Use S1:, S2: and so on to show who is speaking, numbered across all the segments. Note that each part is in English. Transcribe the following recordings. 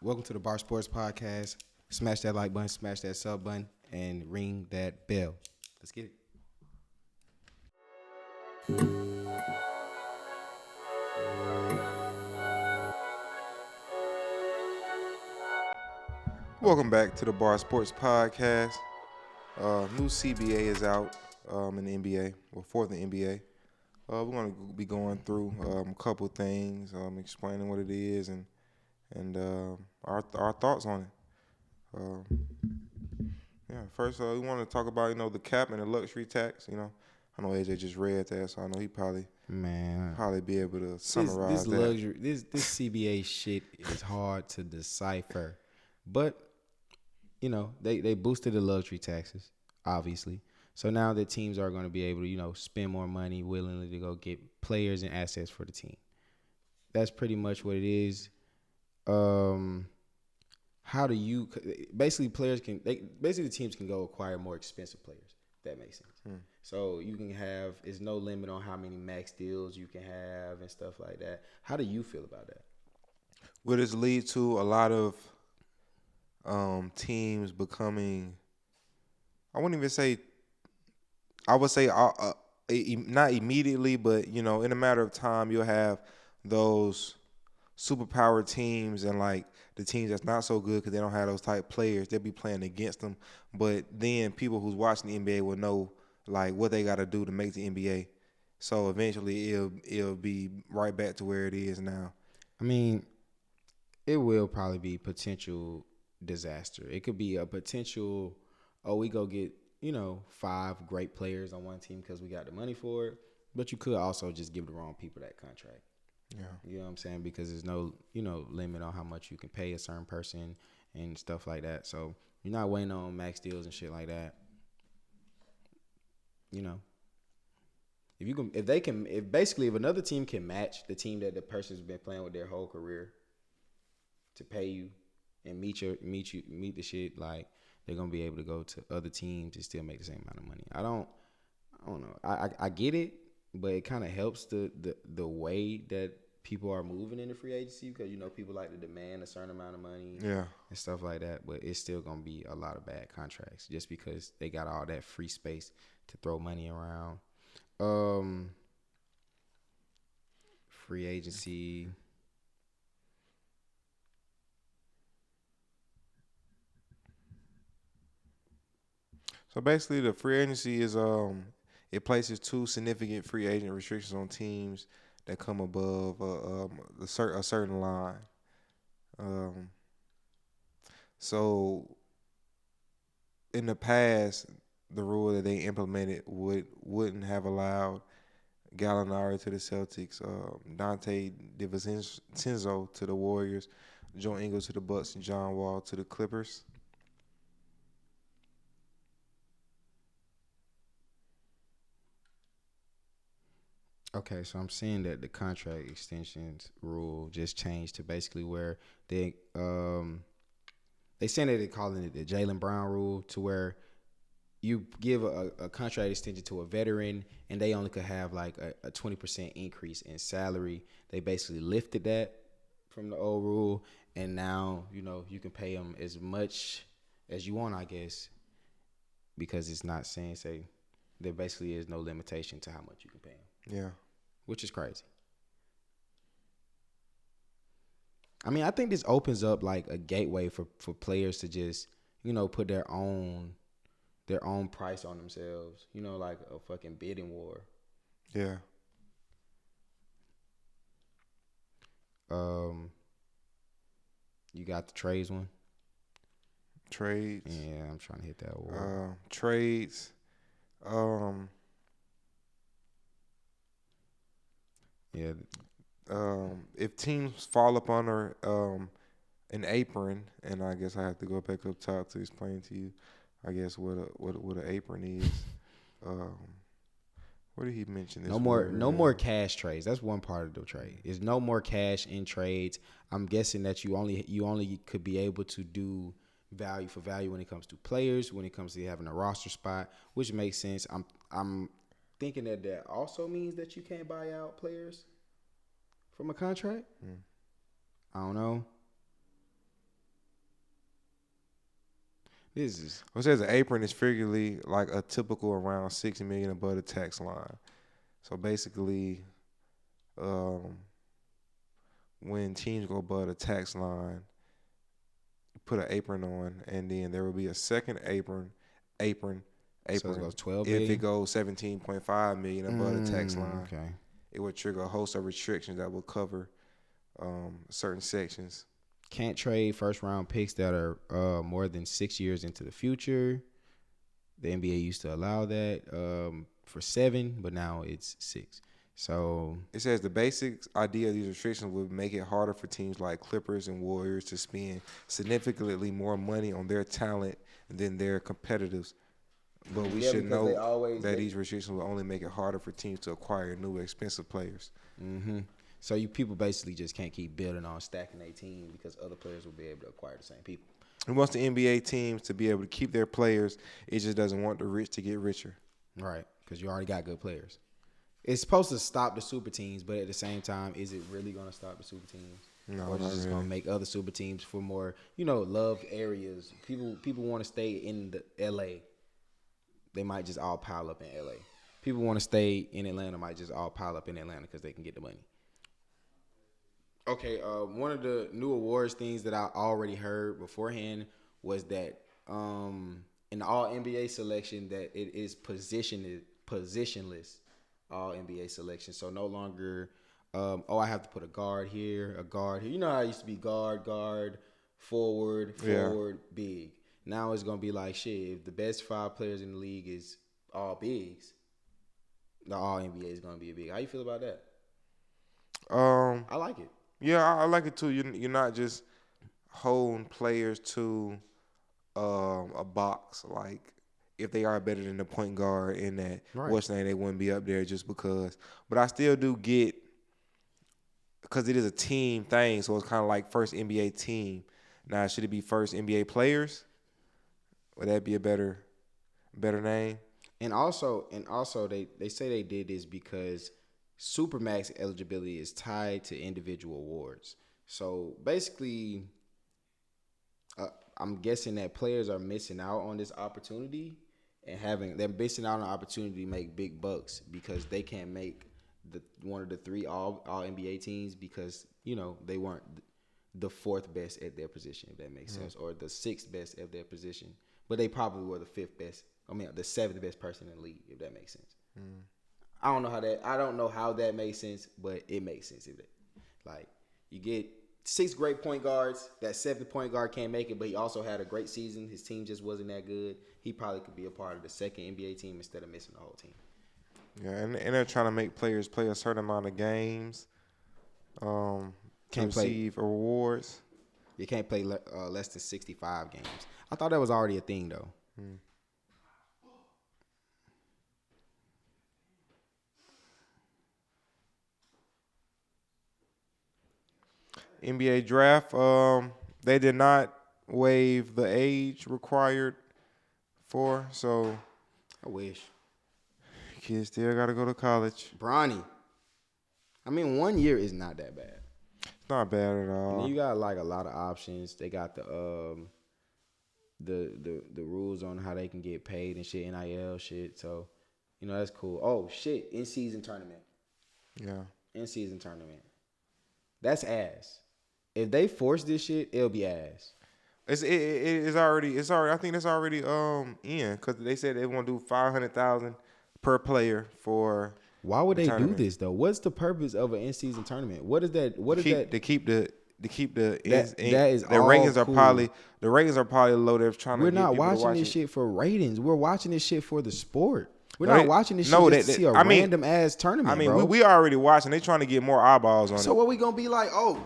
S1: Welcome to the Bar Sports Podcast. Smash that like button, smash that sub button, and ring that bell. Let's get it.
S2: Welcome back to the Bar Sports Podcast. New CBA is out in the NBA, for the NBA. We're going to be going through a couple things, explaining what it is and our thoughts on it. First we want to talk about the cap and the luxury tax. I know AJ just read that, so I know he probably be able to summarize
S1: this luxury, this CBA shit is hard to decipher, but they boosted the luxury taxes, obviously. So now the teams are going to be able to, spend more money willingly to go get players and assets for the team. That's pretty much what it is. How do you basically the teams can go acquire more expensive players, if that makes sense. So you can there's no limit on how many max deals you can have and stuff like that. How do you feel about that?
S2: Will this lead to a lot of teams becoming, I wouldn't even say, I would say not immediately, but in a matter of time, you'll have those superpower teams and like the teams that's not so good because they don't have those type players. They'll be playing against them, but then people who's watching the NBA will know like what they got to do to make the NBA. So eventually, it'll be right back to where it is now.
S1: I mean, it will probably be potential disaster. It could be a potential, we go get 5 great players on one team because we got the money for it. But you could also just give the wrong people that contract.
S2: Yeah.
S1: You know what I'm saying? Because there's no, limit on how much you can pay a certain person and stuff like that. So you're not waiting on max deals and shit like that. If another team can match the team that the person's been playing with their whole career to pay you and meet the shit, like they're gonna be able to go to other teams and still make the same amount of money. I don't know. I get it, but it kind of helps the way that people are moving into free agency because people like to demand a certain amount of money, and stuff like that. But it's still gonna be a lot of bad contracts just because they got all that free space to throw money around. Free agency.
S2: So basically, the free agency is it places 2 significant free agent restrictions on teams that come above a certain line. So in the past, the rule that they implemented wouldn't have allowed Gallinari to the Celtics, Dante DiVincenzo to the Warriors, Joe Ingles to the Bucks, and John Wall to the Clippers.
S1: Okay, so I'm seeing that the contract extensions rule just changed to basically where they saying that they're calling it the Jaylen Brown rule, to where you give a contract extension to a veteran and they only could have like a 20% increase in salary. They basically lifted that from the old rule, and now you can pay them as much as you want, I guess, because it's not saying there basically is no limitation to how much you can pay them.
S2: Yeah.
S1: Which is crazy. I mean, I think this opens up like a gateway for players to just, put their own price on themselves. Like a fucking bidding war.
S2: Yeah.
S1: You got the trades one?
S2: Trades.
S1: Yeah, I'm trying to hit that wall.
S2: Trades.
S1: Yeah.
S2: If teams fall up under an apron, and I guess I have to go back up top to explain to you, I guess what an apron is. Where did he mention this?
S1: No more cash trades. That's one part of the trade. Is no more cash in trades. I'm guessing that you only could be able to do value for value when it comes to players, when it comes to having a roster spot, which makes sense. I'm thinking that also means that you can't buy out players from a contract. I don't know. This is
S2: It says an apron is figuratively like a typical around $6 million above the tax line. So basically, when teams go above the tax line, you put an apron on, and then there will be a second apron,
S1: so it goes 12
S2: if it
S1: million.
S2: goes 17.5 million above the tax line.
S1: Okay.
S2: It would trigger a host of restrictions that will cover certain sections.
S1: Can't trade first round picks that are more than 6 years into the future. The NBA used to allow that for 7, but now it's 6. So
S2: It says the basic idea of these restrictions would make it harder for teams like Clippers and Warriors to spend significantly more money on their talent than their competitors. But we should know that these restrictions will only make it harder for teams to acquire new expensive players.
S1: Mm-hmm. So you people basically just can't keep building on stacking their team because other players will be able to acquire the same people.
S2: It wants the NBA teams to be able to keep their players. It just doesn't want the rich to get richer.
S1: Right, because you already got good players. It's supposed to stop the super teams, but at the same time, is it really going to stop the super teams?
S2: No,
S1: or is it just going to make other super teams for more, loved areas? People want to stay in the LA. They might just all pile up in LA. People want to stay in Atlanta, might just all pile up in Atlanta because they can get the money. Okay, one of the new awards things that I already heard beforehand was that in the All NBA selection that it is positionless All NBA selection. So no longer, I have to put a guard here. You know how it used to be guard, forward, big. Now it's gonna be like shit. If the best 5 players in the league is all bigs, the All NBA is gonna be a big. How you feel about that? I like it.
S2: Yeah, I like it too. You're not just holding players to a box. Like if they are better than the point guard in that, what's name, they wouldn't be up there just because. But I still do get, because it is a team thing, so it's kind of like first NBA team. Now, should it be first NBA players? Would that be a better name?
S1: And also they say they did this because Supermax eligibility is tied to individual awards. So basically, I'm guessing that players are missing out on this opportunity and they're missing out on the opportunity to make big bucks because they can't make one of the 3 all NBA teams because they weren't the 4th best at their position, if that makes sense, or the 6th best at their position, but they probably were the 5th best. The 7th best person in the league, if that makes sense. I don't know how that makes sense, but it makes sense. You get 6 great point guards. That 7th point guard can't make it, but he also had a great season. His team just wasn't that good. He probably could be a part of the 2nd NBA team instead of missing the whole team.
S2: Yeah, and they're trying to make players play a certain amount of games to receive awards.
S1: You can't play less than 65 games. I thought that was already a thing, though.
S2: NBA draft, they did not waive the age required for, so
S1: I wish.
S2: kids still got to go to college.
S1: Bronny. 1 year is not that bad.
S2: It's not bad at all.
S1: And then you got a lot of options. They got the rules on how they can get paid and shit, NIL shit. So, that's cool. Oh shit, in-season tournament.
S2: Yeah.
S1: In-season tournament. That's ass. If they force this shit, it'll be ass.
S2: It's already. I think that's already in because they said they want to do $500,000 per player for.
S1: Why would they do this though? What's the purpose of an in-season tournament? What is that?
S2: To keep the
S1: ratings
S2: are probably low. They're trying to.
S1: We're not watching this shit for ratings. We're watching this shit for the sport. We're not watching this shit just to see a random ass tournament. Bro.
S2: We already watching. They trying to get more eyeballs on it.
S1: So what we gonna be like? Oh,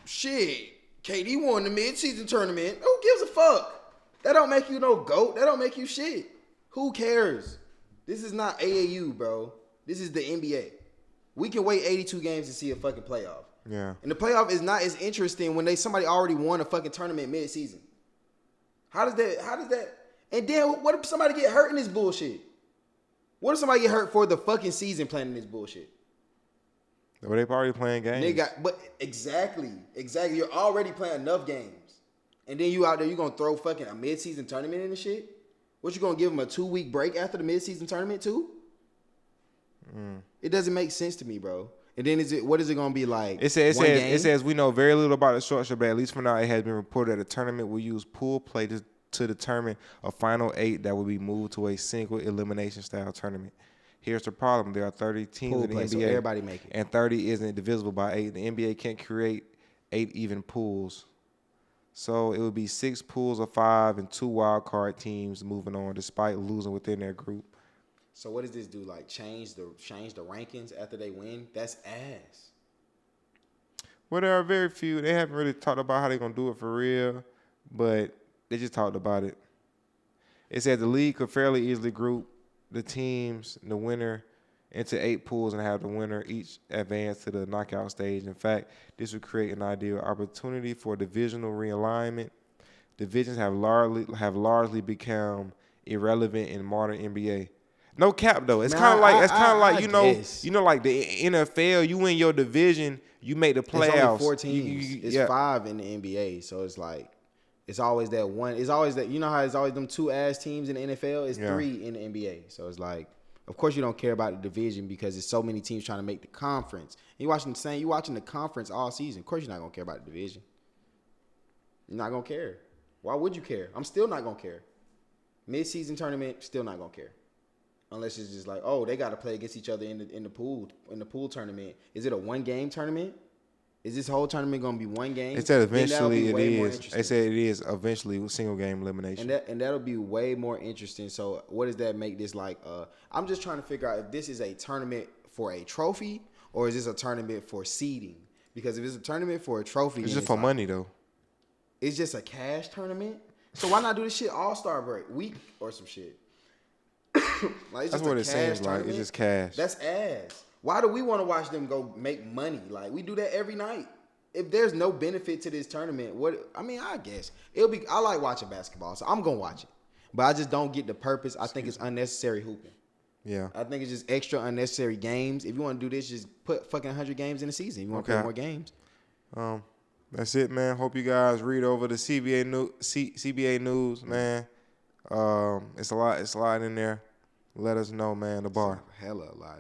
S1: shit. KD won the mid-season tournament. Who gives a fuck? That don't make you no GOAT. That don't make you shit. Who cares? This is not AAU, bro. This is the NBA. We can wait 82 games to see a fucking playoff.
S2: Yeah.
S1: And the playoff is not as interesting when somebody already won a fucking tournament mid-season. How does that? And then what if somebody get hurt in this bullshit? What if somebody get hurt for the fucking season playing this bullshit?
S2: Well, they already playing games.
S1: Exactly. You're already playing enough games. And then you out there, you gonna throw fucking a mid-season tournament in the shit? What, you gonna give them a 2-week break after the mid-season tournament too? It doesn't make sense to me, bro. And then what is it gonna be like?
S2: It says we know very little about the structure, but at least for now, it has been reported that the tournament will use pool play to determine a final 8 that will be moved to a single elimination style tournament. Here's the problem: there are 30 teams
S1: Pool
S2: in the
S1: play,
S2: NBA,
S1: so everybody make it.
S2: and 30 isn't divisible by 8. The NBA can't create 8 even pools, so it would be 6 pools of 5 and 2 wild card teams moving on, despite losing within their group.
S1: So what does this do? Like change the rankings after they win? That's ass.
S2: Well, there are very few. They haven't really talked about how they're gonna do it for real, but they just talked about it. It said the league could fairly easily group the teams, the winner, into 8 pools and have the winner each advance to the knockout stage. In fact, this would create an ideal opportunity for divisional realignment. Divisions have largely become irrelevant in modern NBA. No cap though. It's kind of like you know, like the NFL. You win your division, you make the playoffs.
S1: It's only 4 teams. It's 5 in the NBA, so it's like it's always that one. It's always that, you know how it's always them 2 ass teams in the NFL. It's 3 in the NBA. So it's like, of course you don't care about the division because there's so many teams trying to make the conference. You watching the conference all season. Of course you're not gonna care about the division. You're not gonna care. Why would you care? I'm still not gonna care. Mid-season tournament, still not gonna care. Unless it's just like, oh, they got to play against each other in the pool tournament. Is it a 1-game tournament? Is this whole tournament gonna be 1 game?
S2: It said eventually it is. They said it is eventually single game elimination.
S1: And that'll be way more interesting. So what does that make this like? I'm just trying to figure out if this is a tournament for a trophy or is this a tournament for seeding? Because if it's a tournament for a trophy,
S2: it's just for money though.
S1: It's just a cash tournament. So why not do this shit All-Star break week or some shit? Like,
S2: that's what it seems like. It's just cash.
S1: That's ass. Why do we want to watch them go make money? Like, we do that every night. If there's no benefit to this tournament, I guess I like watching basketball, so I'm gonna watch it. But I just don't get the purpose. I think it's unnecessary hooping.
S2: Yeah.
S1: I think it's just extra unnecessary games. If you want to do this, just put fucking 100 games in a season. If you want to play more games.
S2: That's it, man. Hope you guys read over the CBA news, man. It's a lot in there. Let us know, man. The bar.
S1: Hella a lot.